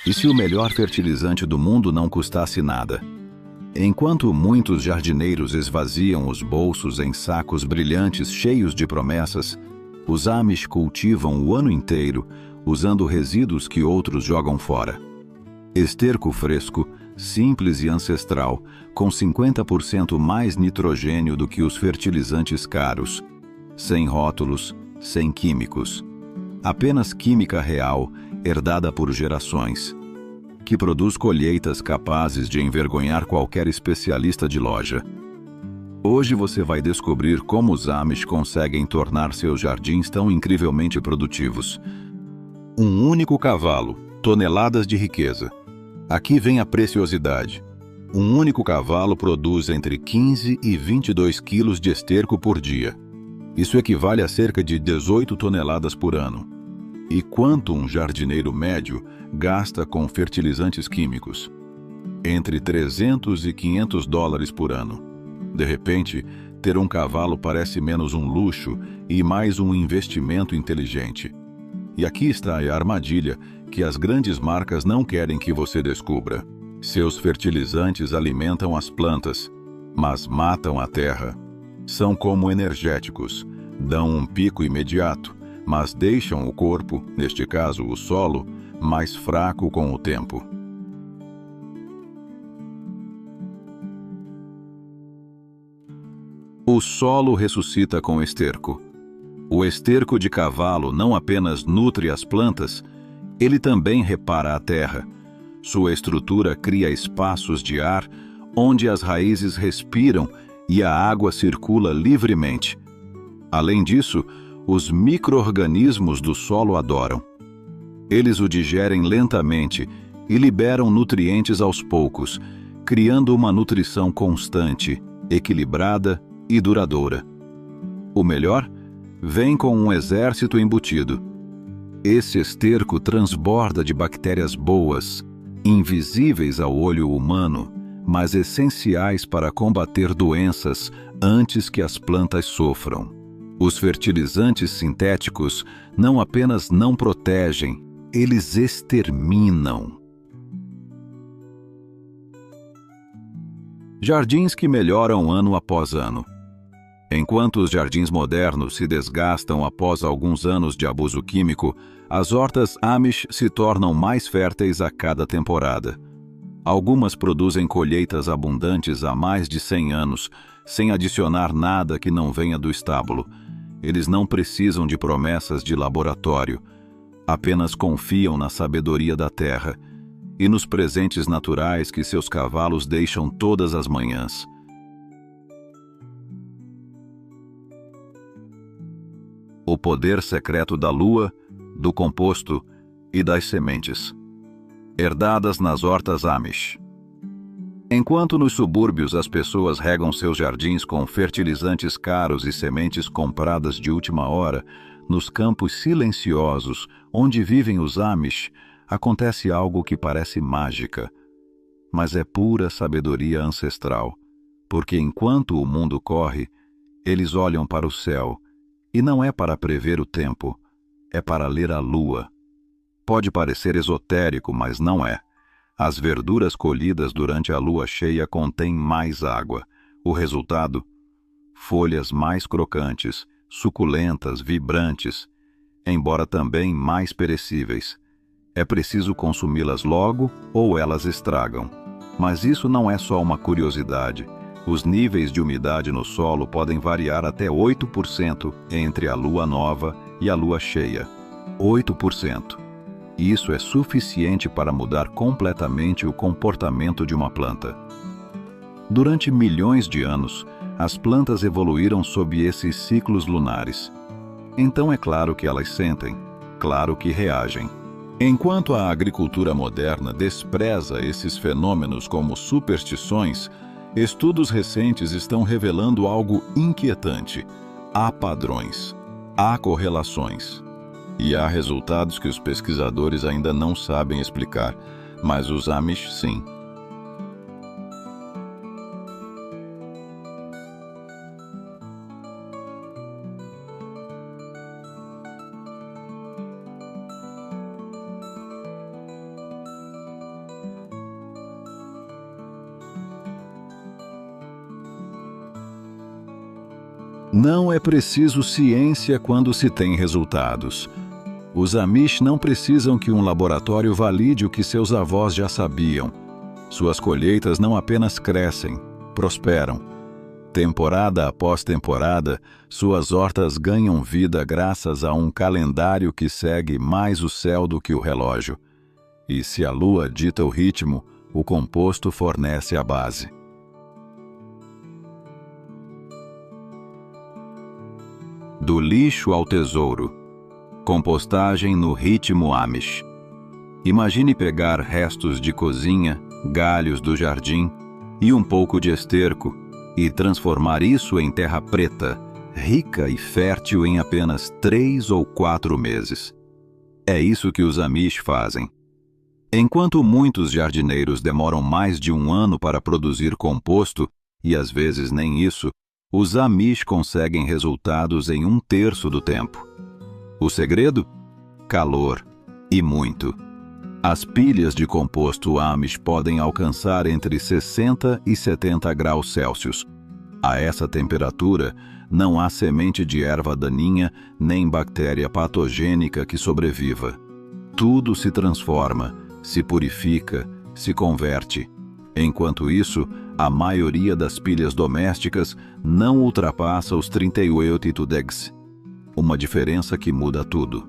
E se o melhor fertilizante do mundo não custasse nada? Enquanto muitos jardineiros esvaziam os bolsos em sacos brilhantes cheios de promessas, os Amish cultivam o ano inteiro usando resíduos que outros jogam fora. Esterco fresco, simples e ancestral, com 50% mais nitrogênio do que os fertilizantes caros, sem rótulos, sem químicos. Apenas química real, herdada por gerações, que produz colheitas capazes de envergonhar qualquer especialista de loja. Hoje você vai descobrir como os Amish conseguem tornar seus jardins tão incrivelmente produtivos. Um único cavalo, toneladas de riqueza. Aqui vem a preciosidade. Um único cavalo produz entre 15 e 22 quilos de esterco por dia. Isso equivale a cerca de 18 toneladas por ano. E quanto um jardineiro médio gasta com fertilizantes químicos? Entre 300 e 500 dólares por ano. De repente, ter um cavalo parece menos um luxo e mais um investimento inteligente. E aqui está a armadilha que as grandes marcas não querem que você descubra. Seus fertilizantes alimentam as plantas, mas matam a terra. São como energéticos, dão um pico imediato, mas deixam o corpo, neste caso o solo, mais fraco com o tempo. O solo ressuscita com esterco. O esterco de cavalo não apenas nutre as plantas, ele também repara a terra. Sua estrutura cria espaços de ar onde as raízes respiram e a água circula livremente. Além disso, os micro-organismos do solo adoram. Eles o digerem lentamente e liberam nutrientes aos poucos, criando uma nutrição constante, equilibrada e duradoura. O melhor? Vem com um exército embutido. Esse esterco transborda de bactérias boas, invisíveis ao olho humano, mas essenciais para combater doenças antes que as plantas sofram. Os fertilizantes sintéticos não apenas não protegem, eles exterminam. Jardins que melhoram ano após ano. Enquanto os jardins modernos se desgastam após alguns anos de abuso químico, as hortas Amish se tornam mais férteis a cada temporada. Algumas produzem colheitas abundantes há mais de 100 anos, sem adicionar nada que não venha do estábulo. Eles não precisam de promessas de laboratório, apenas confiam na sabedoria da terra e nos presentes naturais que seus cavalos deixam todas as manhãs. O poder secreto da lua, do composto e das sementes. Herdadas nas hortas Amish. Enquanto nos subúrbios as pessoas regam seus jardins com fertilizantes caros e sementes compradas de última hora, nos campos silenciosos onde vivem os Amish, acontece algo que parece mágica, mas é pura sabedoria ancestral, porque enquanto o mundo corre, eles olham para o céu. E não é para prever o tempo, é para ler a lua. Pode parecer esotérico, mas não é. As verduras colhidas durante a lua cheia contêm mais água. O resultado? Folhas mais crocantes, suculentas, vibrantes, embora também mais perecíveis. É preciso consumi-las logo ou elas estragam. Mas isso não é só uma curiosidade. Os níveis de umidade no solo podem variar até 8% entre a lua nova e a lua cheia. 8%. Isso é suficiente para mudar completamente o comportamento de uma planta. Durante milhões de anos, as plantas evoluíram sob esses ciclos lunares. Então é claro que elas sentem, claro que reagem. Enquanto a agricultura moderna despreza esses fenômenos como superstições, estudos recentes estão revelando algo inquietante. Há padrões, há correlações. E há resultados que os pesquisadores ainda não sabem explicar, mas os Amish sim. Não é preciso ciência quando se tem resultados. Os Amish não precisam que um laboratório valide o que seus avós já sabiam. Suas colheitas não apenas crescem, prosperam. Temporada após temporada, suas hortas ganham vida graças a um calendário que segue mais o céu do que o relógio. E se a lua dita o ritmo, o composto fornece a base. Do lixo ao tesouro. Compostagem no ritmo Amish. Imagine pegar restos de cozinha, galhos do jardim e um pouco de esterco e transformar isso em terra preta, rica e fértil em apenas 3 ou 4 meses. É isso que os Amish fazem. Enquanto muitos jardineiros demoram mais de 1 ano para produzir composto, e às vezes nem isso, os Amish conseguem resultados em 1/3 do tempo. O segredo? Calor. E muito. As pilhas de composto Amish podem alcançar entre 60 e 70 graus Celsius. A essa temperatura, não há semente de erva daninha nem bactéria patogênica que sobreviva. Tudo se transforma, se purifica, se converte. Enquanto isso, a maioria das pilhas domésticas não ultrapassa os 38 degs. Uma diferença que muda tudo.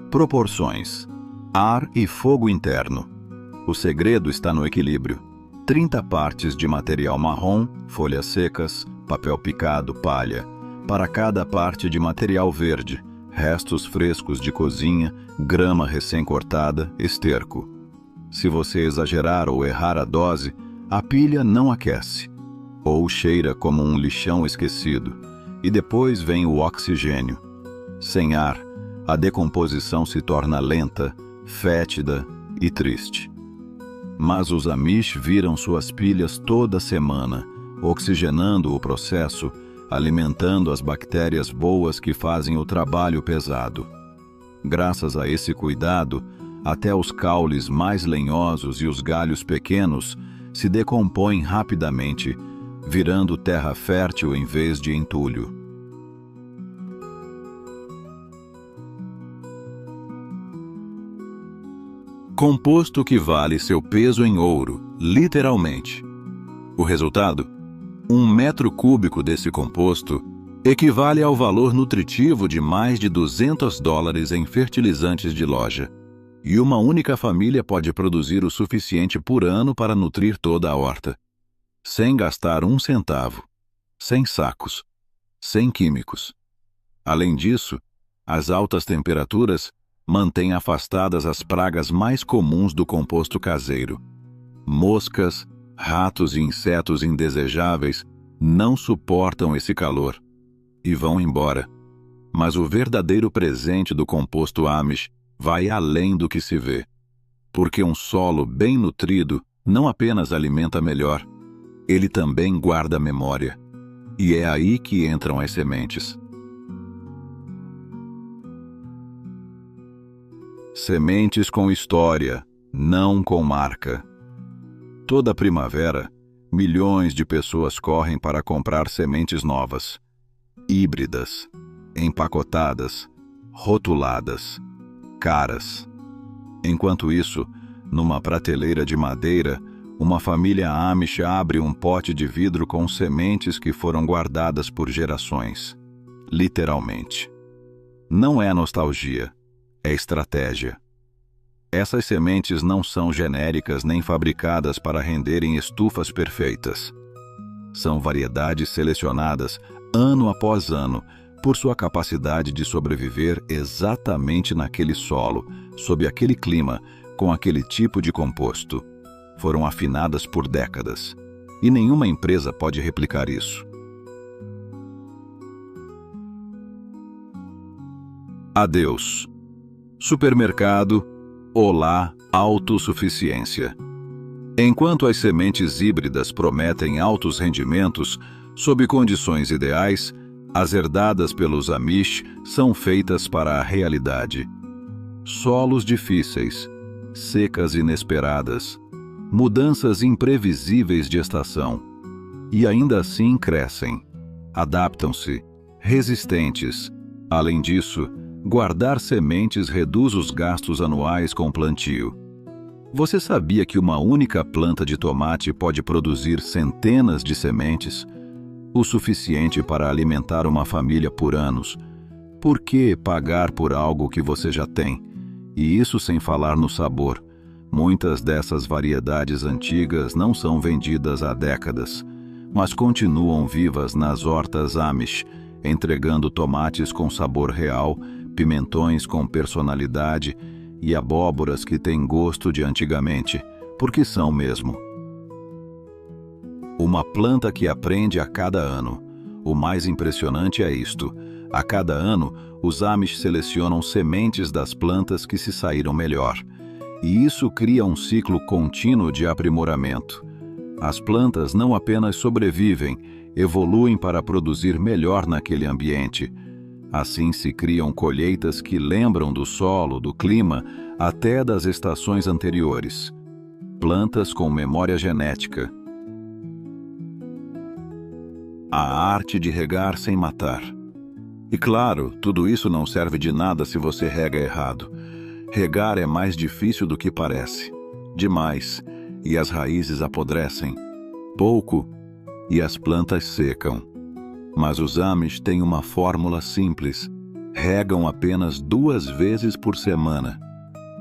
Proporções. Ar e fogo interno. O segredo está no equilíbrio. 30 partes de material marrom, folhas secas, papel picado, palha, para cada parte de material verde, restos frescos de cozinha, grama recém-cortada, esterco. Se você exagerar ou errar a dose, a pilha não aquece, ou cheira como um lixão esquecido, e depois vem o oxigênio. Sem ar, a decomposição se torna lenta, fétida e triste. Mas os Amish viram suas pilhas toda semana, oxigenando o processo, alimentando as bactérias boas que fazem o trabalho pesado. Graças a esse cuidado, até os caules mais lenhosos e os galhos pequenos se decompõem rapidamente, virando terra fértil em vez de entulho. Composto que vale seu peso em ouro, literalmente. O resultado? 1 metro cúbico desse composto equivale ao valor nutritivo de mais de $200 em fertilizantes de loja. E uma única família pode produzir o suficiente por ano para nutrir toda a horta, sem gastar 1 centavo, sem sacos, sem químicos. Além disso, as altas temperaturas mantêm afastadas as pragas mais comuns do composto caseiro. Moscas, ratos e insetos indesejáveis não suportam esse calor e vão embora. Mas o verdadeiro presente do composto Amish vai além do que se vê. Porque um solo bem nutrido não apenas alimenta melhor, ele também guarda memória. E é aí que entram as sementes. Sementes com história, não com marca. Toda primavera, milhões de pessoas correm para comprar sementes novas, híbridas, empacotadas, rotuladas, caras. Enquanto isso, numa prateleira de madeira, uma família Amish abre um pote de vidro com sementes que foram guardadas por gerações. Literalmente. Não é nostalgia, é estratégia. Essas sementes não são genéricas nem fabricadas para renderem estufas perfeitas. São variedades selecionadas, ano após ano, por sua capacidade de sobreviver exatamente naquele solo, sob aquele clima, com aquele tipo de composto. Foram afinadas por décadas, e nenhuma empresa pode replicar isso. Adeus. Supermercado, olá, autossuficiência. Enquanto as sementes híbridas prometem altos rendimentos, sob condições ideais, as herdadas pelos Amish são feitas para a realidade. Solos difíceis, secas inesperadas, mudanças imprevisíveis de estação. E ainda assim crescem, adaptam-se, resistentes. Além disso, guardar sementes reduz os gastos anuais com plantio. Você sabia que uma única planta de tomate pode produzir centenas de sementes? O suficiente para alimentar uma família por anos. Por que pagar por algo que você já tem? E isso sem falar no sabor. Muitas dessas variedades antigas não são vendidas há décadas, mas continuam vivas nas hortas Amish, entregando tomates com sabor real, pimentões com personalidade e abóboras que têm gosto de antigamente, porque são mesmo. Uma planta que aprende a cada ano. O mais impressionante é isto: a cada ano, os Amish selecionam sementes das plantas que se saíram melhor. E isso cria um ciclo contínuo de aprimoramento. As plantas não apenas sobrevivem, evoluem para produzir melhor naquele ambiente. Assim se criam colheitas que lembram do solo, do clima, até das estações anteriores. Plantas com memória genética. A arte de regar sem matar. E claro, tudo isso não serve de nada se você rega errado. Regar é mais difícil do que parece. Demais. E as raízes apodrecem. Pouco. E as plantas secam. Mas os Amish têm uma fórmula simples. Regam apenas 2 vezes por semana.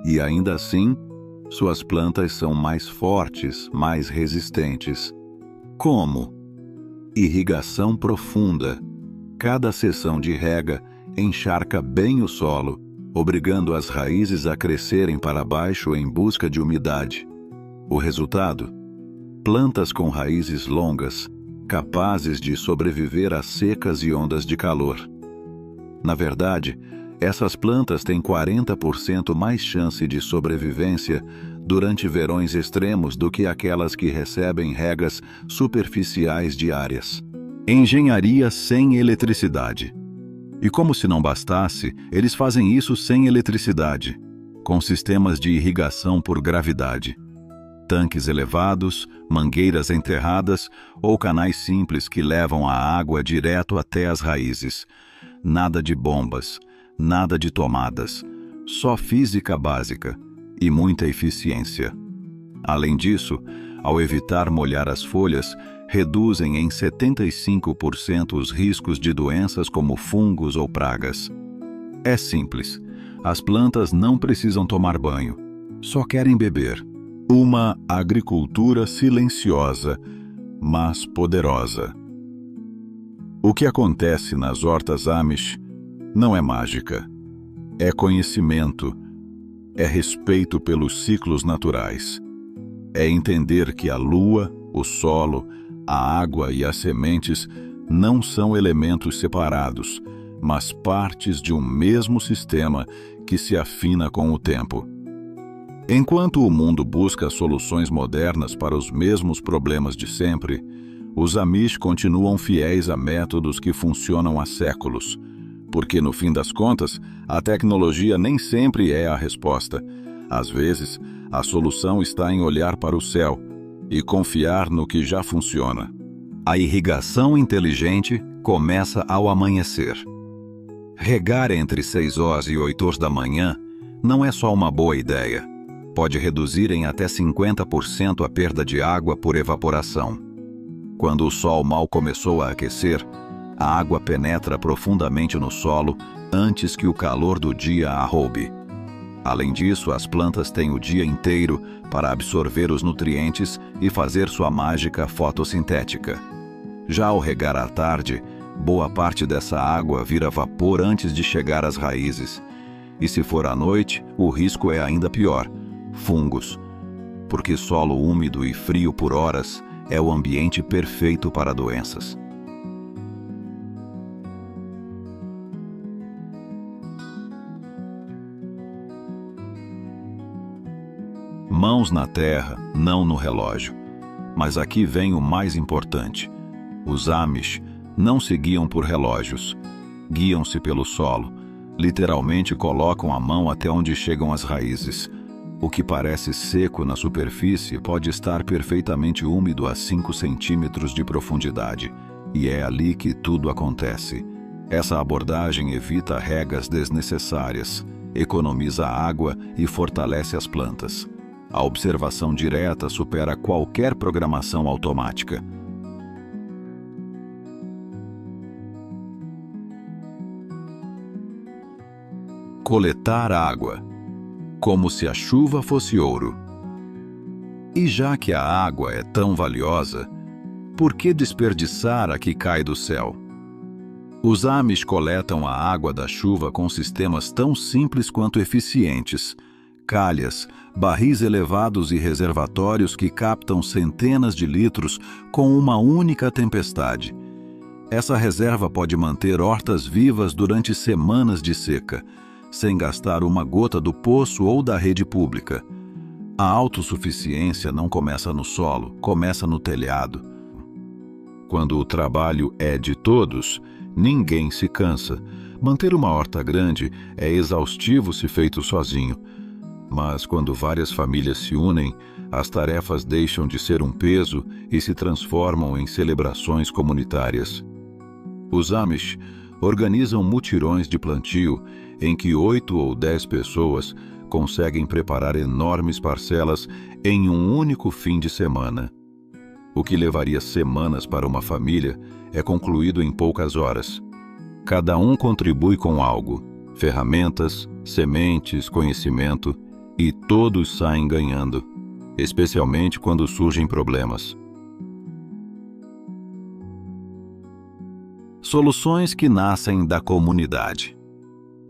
E ainda assim, suas plantas são mais fortes, mais resistentes. Como? Irrigação profunda. Cada sessão de rega encharca bem o solo, obrigando as raízes a crescerem para baixo em busca de umidade. O resultado? Plantas com raízes longas, capazes de sobreviver a secas e ondas de calor. Na verdade, essas plantas têm 40% mais chance de sobrevivência durante verões extremos do que aquelas que recebem regas superficiais diárias. Engenharia sem eletricidade. E como se não bastasse, eles fazem isso sem eletricidade, com sistemas de irrigação por gravidade. Tanques elevados, mangueiras enterradas ou canais simples que levam a água direto até as raízes. Nada de bombas, nada de tomadas, só física básica e muita eficiência. Além disso, ao evitar molhar as folhas, reduzem em 75% os riscos de doenças como fungos ou pragas. É simples. As plantas não precisam tomar banho, só querem beber. Uma agricultura silenciosa, mas poderosa. O que acontece nas hortas Amish não é mágica. É conhecimento, é respeito pelos ciclos naturais. É entender que a lua, o solo, a água e as sementes não são elementos separados, mas partes de um mesmo sistema que se afina com o tempo. Enquanto o mundo busca soluções modernas para os mesmos problemas de sempre, os Amish continuam fiéis a métodos que funcionam há séculos, porque no fim das contas, a tecnologia nem sempre é a resposta. Às vezes, a solução está em olhar para o céu e confiar no que já funciona. A irrigação inteligente começa ao amanhecer. Regar entre 6 horas e 8 horas da manhã não é só uma boa ideia. Pode reduzir em até 50% a perda de água por evaporação. Quando o sol mal começou a aquecer, a água penetra profundamente no solo antes que o calor do dia a roube. Além disso, as plantas têm o dia inteiro para absorver os nutrientes e fazer sua mágica fotossintética. Já ao regar à tarde, boa parte dessa água vira vapor antes de chegar às raízes. E se for à noite, o risco é ainda pior: fungos. Porque solo úmido e frio por horas é o ambiente perfeito para doenças. Mãos na terra, não no relógio. Mas aqui vem o mais importante. Os Amish não se guiam por relógios. Guiam-se pelo solo. Literalmente colocam a mão até onde chegam as raízes. O que parece seco na superfície pode estar perfeitamente úmido a 5 centímetros de profundidade, e é ali que tudo acontece. Essa abordagem evita regas desnecessárias, economiza água e fortalece as plantas. A observação direta supera qualquer programação automática. Coletar água, como se a chuva fosse ouro. E já que a água é tão valiosa, por que desperdiçar a que cai do céu? Os Amish coletam a água da chuva com sistemas tão simples quanto eficientes: calhas, barris elevados e reservatórios que captam centenas de litros com uma única tempestade. Essa reserva pode manter hortas vivas durante semanas de seca, sem gastar uma gota do poço ou da rede pública. A autossuficiência não começa no solo, começa no telhado. Quando o trabalho é de todos, ninguém se cansa. Manter uma horta grande é exaustivo se feito sozinho. Mas quando várias famílias se unem, as tarefas deixam de ser um peso e se transformam em celebrações comunitárias. Os Amish organizam mutirões de plantio em que 8 ou 10 pessoas conseguem preparar enormes parcelas em um único fim de semana. O que levaria semanas para uma família é concluído em poucas horas. Cada um contribui com algo: ferramentas, sementes, conhecimento, e todos saem ganhando, especialmente quando surgem problemas. Soluções que nascem da comunidade.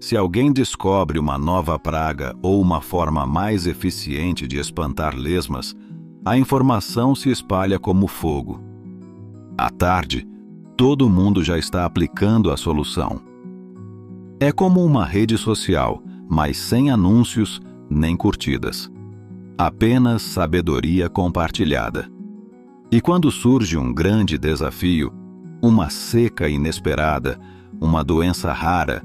Se alguém descobre uma nova praga ou uma forma mais eficiente de espantar lesmas, a informação se espalha como fogo. À tarde, todo mundo já está aplicando a solução. É como uma rede social, mas sem anúncios nem curtidas. Apenas sabedoria compartilhada. E quando surge um grande desafio, uma seca inesperada, uma doença rara,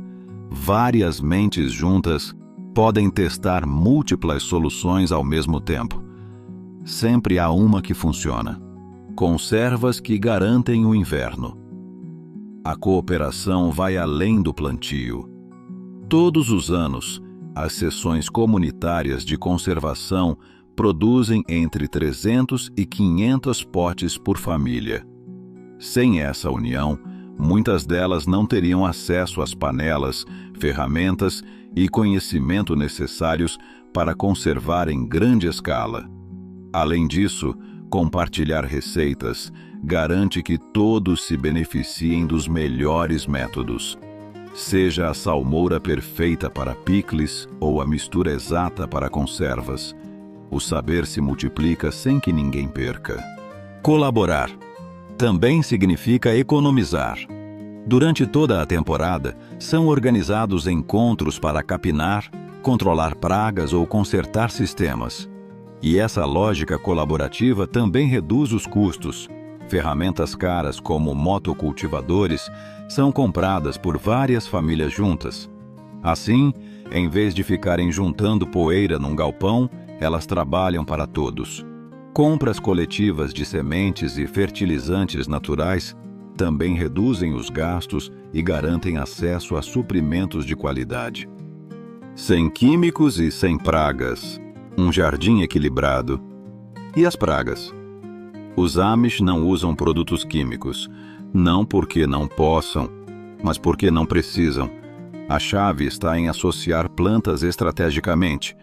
várias mentes juntas podem testar múltiplas soluções ao mesmo tempo. Sempre há uma que funciona. Conservas que garantem o inverno. A cooperação vai além do plantio. Todos os anos, as seções comunitárias de conservação produzem entre 300 e 500 potes por família. Sem essa união, muitas delas não teriam acesso às panelas, ferramentas e conhecimento necessários para conservar em grande escala. Além disso, compartilhar receitas garante que todos se beneficiem dos melhores métodos. Seja a salmoura perfeita para picles ou a mistura exata para conservas, o saber se multiplica sem que ninguém perca. Colaborar também significa economizar. Durante toda a temporada, são organizados encontros para capinar, controlar pragas ou consertar sistemas. E essa lógica colaborativa também reduz os custos. Ferramentas caras como motocultivadores são compradas por várias famílias juntas. Assim, em vez de ficarem juntando poeira num galpão, elas trabalham para todos. Compras coletivas de sementes e fertilizantes naturais também reduzem os gastos e garantem acesso a suprimentos de qualidade. Sem químicos e sem pragas. Um jardim equilibrado. E as pragas? Os Amish não usam produtos químicos, não porque não possam, mas porque não precisam. A chave está em associar plantas estrategicamente.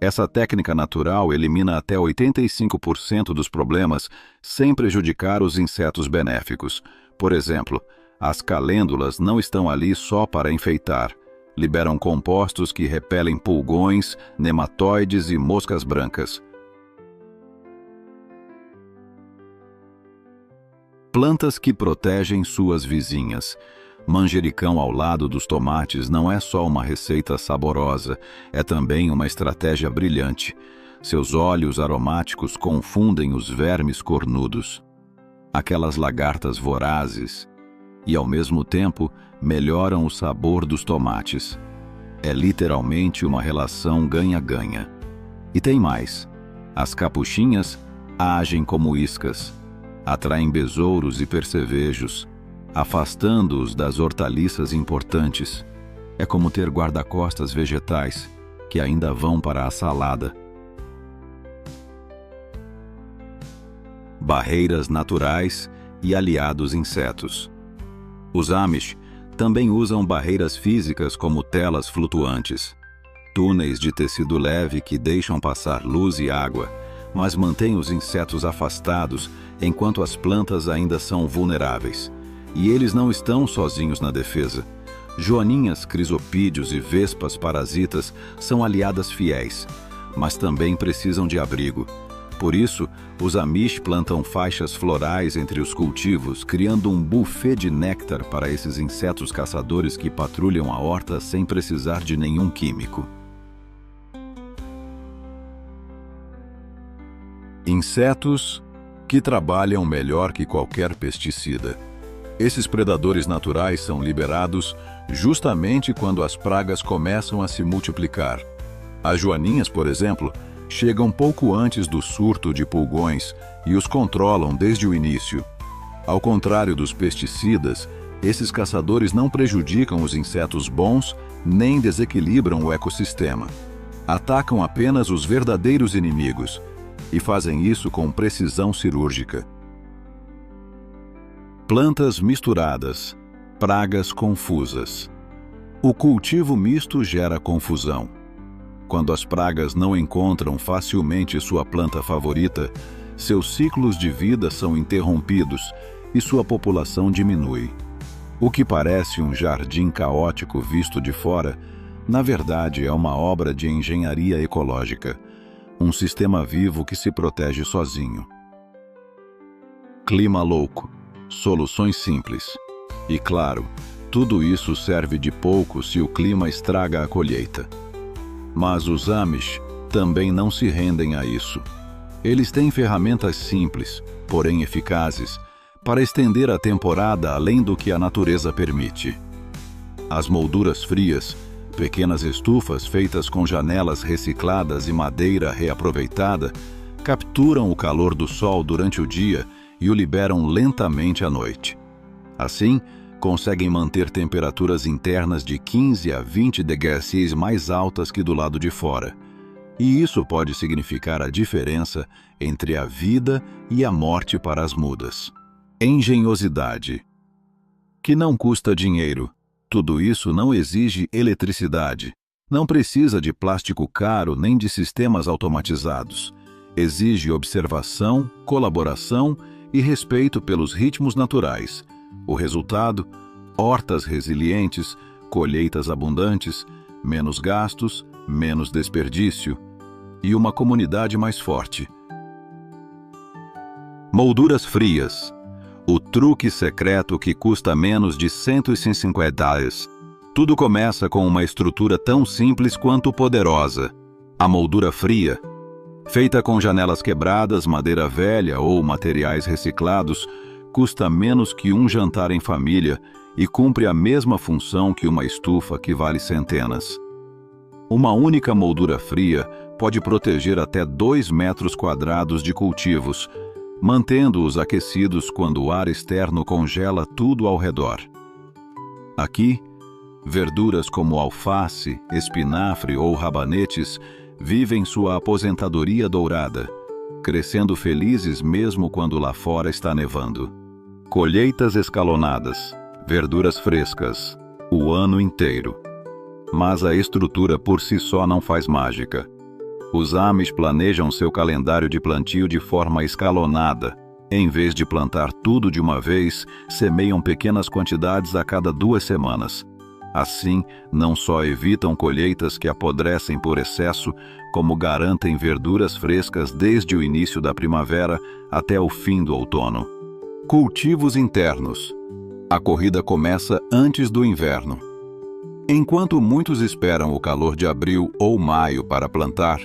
Essa técnica natural elimina até 85% dos problemas sem prejudicar os insetos benéficos. Por exemplo, as calêndulas não estão ali só para enfeitar. Liberam compostos que repelem pulgões, nematóides e moscas brancas. Plantas que protegem suas vizinhas. Manjericão ao lado dos tomates não é só uma receita saborosa, é também uma estratégia brilhante. Seus óleos aromáticos confundem os vermes cornudos, aquelas lagartas vorazes, e ao mesmo tempo melhoram o sabor dos tomates. É literalmente uma relação ganha-ganha. E tem mais. As capuchinhas agem como iscas, atraem besouros e percevejos, afastando-os das hortaliças importantes. É como ter guarda-costas vegetais que ainda vão para a salada. Barreiras naturais e aliados insetos. Os Amish também usam barreiras físicas como telas flutuantes, túneis de tecido leve que deixam passar luz e água, mas mantêm os insetos afastados enquanto as plantas ainda são vulneráveis. E eles não estão sozinhos na defesa. Joaninhas, crisopídeos e vespas parasitas são aliadas fiéis, mas também precisam de abrigo. Por isso, os Amish plantam faixas florais entre os cultivos, criando um buffet de néctar para esses insetos caçadores que patrulham a horta sem precisar de nenhum químico. Insetos que trabalham melhor que qualquer pesticida. Esses predadores naturais são liberados justamente quando as pragas começam a se multiplicar. As joaninhas, por exemplo, chegam pouco antes do surto de pulgões e os controlam desde o início. Ao contrário dos pesticidas, esses caçadores não prejudicam os insetos bons nem desequilibram o ecossistema. Atacam apenas os verdadeiros inimigos e fazem isso com precisão cirúrgica. Plantas misturadas, pragas confusas. O cultivo misto gera confusão. Quando as pragas não encontram facilmente sua planta favorita, seus ciclos de vida são interrompidos e sua população diminui. O que parece um jardim caótico visto de fora, na verdade é uma obra de engenharia ecológica, um sistema vivo que se protege sozinho. Clima louco, soluções simples. E claro, tudo isso serve de pouco se o clima estraga a colheita. Mas os Amish também não se rendem a isso. Eles têm ferramentas simples, porém eficazes, para estender a temporada além do que a natureza permite. As molduras frias, pequenas estufas feitas com janelas recicladas e madeira reaproveitada, capturam o calor do sol durante o dia e o liberam lentamente à noite. Assim, conseguem manter temperaturas internas de 15 a 20 degrees mais altas que do lado de fora. E isso pode significar a diferença entre a vida e a morte para as mudas. Engenhosidade. Que não custa dinheiro. Tudo isso não exige eletricidade. Não precisa de plástico caro nem de sistemas automatizados. Exige observação, colaboração e respeito pelos ritmos naturais. O resultado? Hortas resilientes, colheitas abundantes, menos gastos, menos desperdício e uma comunidade mais forte. Molduras frias. O truque secreto que custa menos de $150. Tudo começa com uma estrutura tão simples quanto poderosa. A moldura fria, feita com janelas quebradas, madeira velha ou materiais reciclados, custa menos que um jantar em família e cumpre a mesma função que uma estufa que vale centenas. Uma única moldura fria pode proteger até 2 metros quadrados de cultivos, mantendo-os aquecidos quando o ar externo congela tudo ao redor. Aqui, verduras como alface, espinafre ou rabanetes vivem sua aposentadoria dourada, crescendo felizes mesmo quando lá fora está nevando. Colheitas escalonadas, verduras frescas, o ano inteiro. Mas a estrutura por si só não faz mágica. Os Amish planejam seu calendário de plantio de forma escalonada. Em vez de plantar tudo de uma vez, semeiam pequenas quantidades a cada 2 semanas. Assim, não só evitam colheitas que apodrecem por excesso, como garantem verduras frescas desde o início da primavera até o fim do outono. Cultivos internos. A corrida começa antes do inverno. Enquanto muitos esperam o calor de abril ou maio para plantar,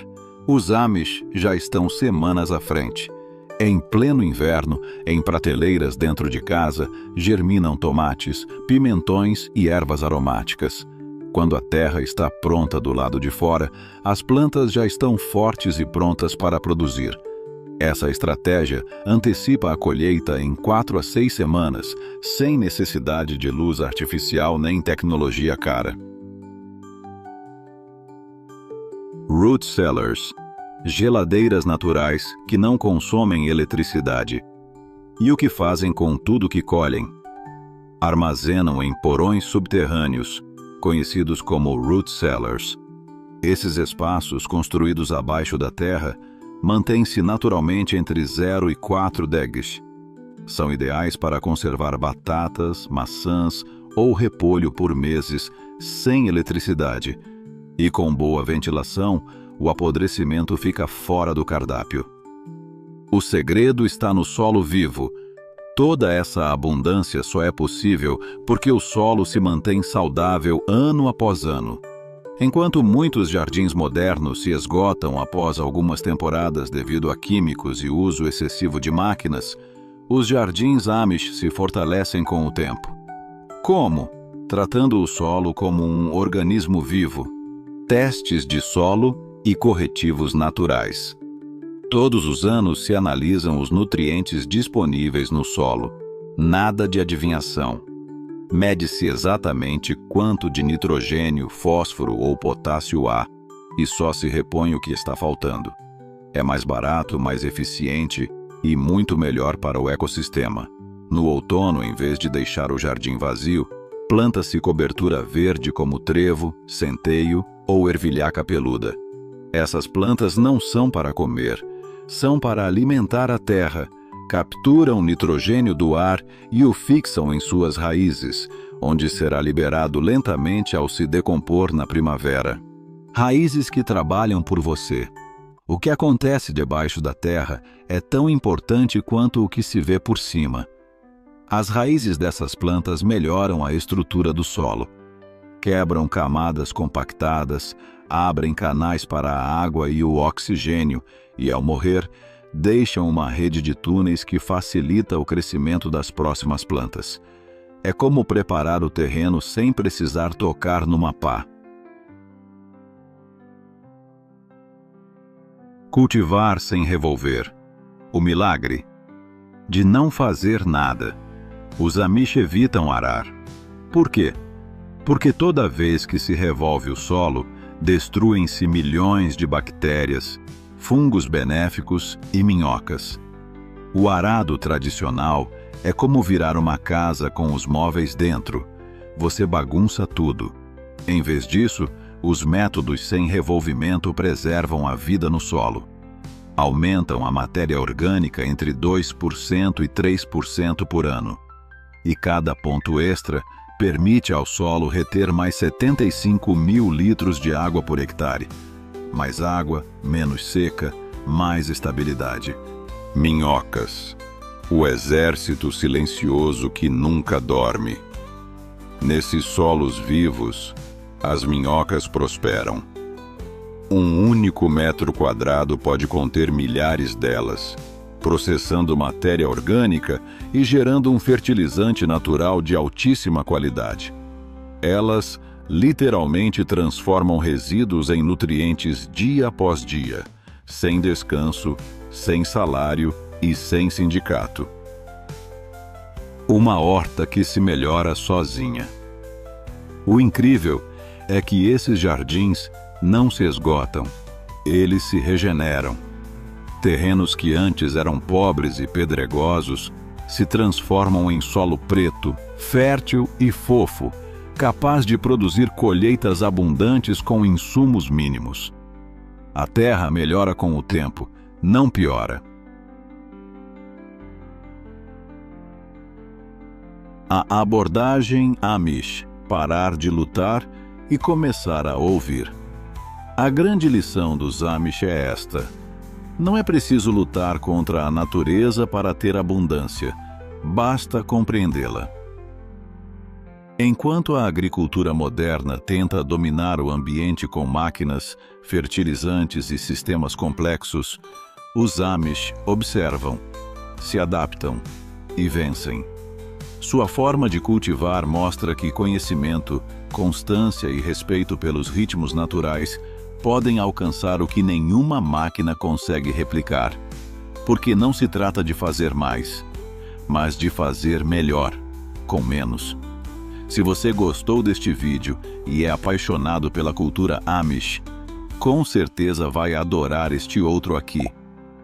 os Amish já estão semanas à frente. Em pleno inverno, em prateleiras dentro de casa, germinam tomates, pimentões e ervas aromáticas. Quando a terra está pronta do lado de fora, as plantas já estão fortes e prontas para produzir. Essa estratégia antecipa a colheita em 4 a 6 semanas, sem necessidade de luz artificial nem tecnologia cara. Root cellars, geladeiras naturais que não consomem eletricidade. E o que fazem com tudo que colhem? Armazenam em porões subterrâneos, conhecidos como root cellars. Esses espaços, construídos abaixo da terra, mantêm-se naturalmente entre 0 e 4 degrees. São ideais para conservar batatas, maçãs ou repolho por meses sem eletricidade. E com boa ventilação, o apodrecimento fica fora do cardápio. O segredo está no solo vivo. Toda essa abundância só é possível porque o solo se mantém saudável ano após ano. Enquanto muitos jardins modernos se esgotam após algumas temporadas devido a químicos e uso excessivo de máquinas, os jardins Amish se fortalecem com o tempo. Como? Tratando o solo como um organismo vivo. Testes de solo e corretivos naturais. Todos os anos se analisam os nutrientes disponíveis no solo. Nada de adivinhação. Mede-se exatamente quanto de nitrogênio, fósforo ou potássio há e só se repõe o que está faltando. É mais barato, mais eficiente e muito melhor para o ecossistema. No outono, em vez de deixar o jardim vazio, planta-se cobertura verde como trevo, centeio ou ervilha peluda. Essas plantas não são para comer, são para alimentar a terra, capturam nitrogênio do ar e o fixam em suas raízes, onde será liberado lentamente ao se decompor na primavera. Raízes que trabalham por você. O que acontece debaixo da terra é tão importante quanto o que se vê por cima. As raízes dessas plantas melhoram a estrutura do solo. Quebram camadas compactadas, abrem canais para a água e o oxigênio e, ao morrer, deixam uma rede de túneis que facilita o crescimento das próximas plantas. É como preparar o terreno sem precisar tocar numa pá. Cultivar sem revolver. O milagre de não fazer nada. Os Amish evitam arar. Por quê? Porque toda vez que se revolve o solo, destruem-se milhões de bactérias, fungos benéficos e minhocas. O arado tradicional é como virar uma casa com os móveis dentro. Você bagunça tudo. Em vez disso, os métodos sem revolvimento preservam a vida no solo. Aumentam a matéria orgânica entre 2% e 3% por ano. E cada ponto extra permite ao solo reter mais 75 mil litros de água por hectare. Mais água, menos seca, mais estabilidade. Minhocas. O exército silencioso que nunca dorme. Nesses solos vivos, as minhocas prosperam. Um único metro quadrado pode conter milhares delas, processando matéria orgânica e gerando um fertilizante natural de altíssima qualidade. Elas literalmente transformam resíduos em nutrientes dia após dia, sem descanso, sem salário e sem sindicato. Uma horta que se melhora sozinha. O incrível é que esses jardins não se esgotam, eles se regeneram. Terrenos que antes eram pobres e pedregosos se transformam em solo preto, fértil e fofo, capaz de produzir colheitas abundantes com insumos mínimos. A terra melhora com o tempo, não piora. A abordagem Amish: parar de lutar e começar a ouvir. A grande lição dos Amish é esta: não é preciso lutar contra a natureza para ter abundância, basta compreendê-la. Enquanto a agricultura moderna tenta dominar o ambiente com máquinas, fertilizantes e sistemas complexos, os Amish observam, se adaptam e vencem. Sua forma de cultivar mostra que conhecimento, constância e respeito pelos ritmos naturais podem alcançar o que nenhuma máquina consegue replicar. Porque não se trata de fazer mais, mas de fazer melhor, com menos. Se você gostou deste vídeo e é apaixonado pela cultura Amish, com certeza vai adorar este outro aqui.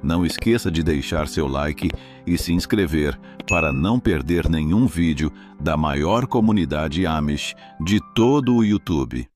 Não esqueça de deixar seu like e se inscrever para não perder nenhum vídeo da maior comunidade Amish de todo o YouTube.